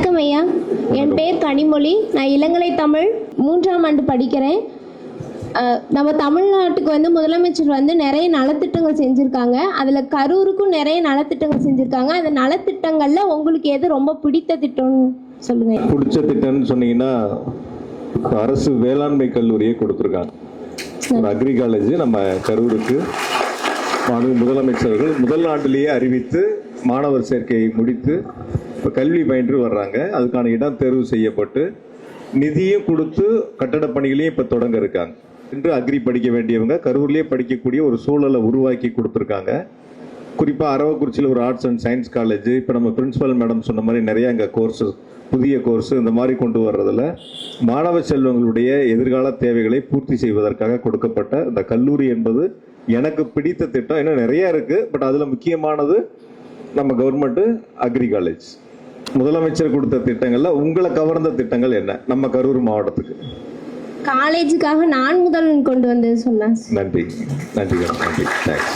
வணக்கம் ஐயா, என் பேர் கனிமொழி. நான் இளங்கலை தமிழ் 3ஆம் ஆண்டு படிக்கிறேன். நம்ம தமிழ்நாட்டுக்கு முதலமைச்சர் நிறைய நலத்திட்டங்கள் செஞ்சுருக்காங்க. அதில் கரூருக்கும் நிறைய நலத்திட்டங்கள் செஞ்சுருக்காங்க. அந்த நலத்திட்டங்களில் உங்களுக்கு எது ரொம்ப பிடித்த திட்டம்னு சொல்லுங்கள். பிடிச்ச திட்டம்னு சொன்னீங்கன்னா, அரசு வேளாண்மை கல்லூரியை கொடுத்துருக்காங்க. ஒரு அக்ரி காலேஜ் நம்ம கரூருக்கு முதலமைச்சர்கள் முதல் ஆண்டிலேயே அறிவித்து மாணவர் சேர்க்கையை முடித்து இப்போ கல்வி பயின்று வர்றாங்க. அதுக்கான இடம் தேர்வு செய்யப்பட்டு நிதியும் கொடுத்து கட்டட பணிகளையும் இப்போ தொடங்க இருக்காங்க. இன்று அக்ரி படிக்க வேண்டியவங்க கரூர்லேயே படிக்கக்கூடிய ஒரு சூழலை உருவாக்கி கொடுத்துருக்காங்க. குறிப்பாக அரவக்குறிச்சியில் ஒரு ஆர்ட்ஸ் அண்ட் சயின்ஸ் காலேஜ், இப்போ நம்ம பிரின்சிபல் மேடம் சொன்ன மாதிரி நிறைய அங்கே கோர்ஸஸ், புதிய கோர்ஸ் இந்த மாதிரி கொண்டு வர்றதில் மாணவ செல்வங்களுடைய எதிர்கால தேவைகளை பூர்த்தி செய்வதற்காக கொடுக்கப்பட்ட இந்த கல்லூரி என்பது எனக்கு பிடித்த திட்டம். இன்னும் நிறைய இருக்குது, பட் அதில் முக்கியமானது நம்ம கவர்மெண்ட் அக்ரி காலேஜ். முதலமைச்சர் கொடுத்த திட்டங்கள்ல உங்களை கவர்ந்த திட்டங்கள் என்ன நம்ம கரூர் மாவட்டத்துக்கு? காலேஜுக்காக நான் முதல் கொண்டு வந்து சொன்னேன். நன்றி நன்றி நன்றி, தேங்க்ஸ்.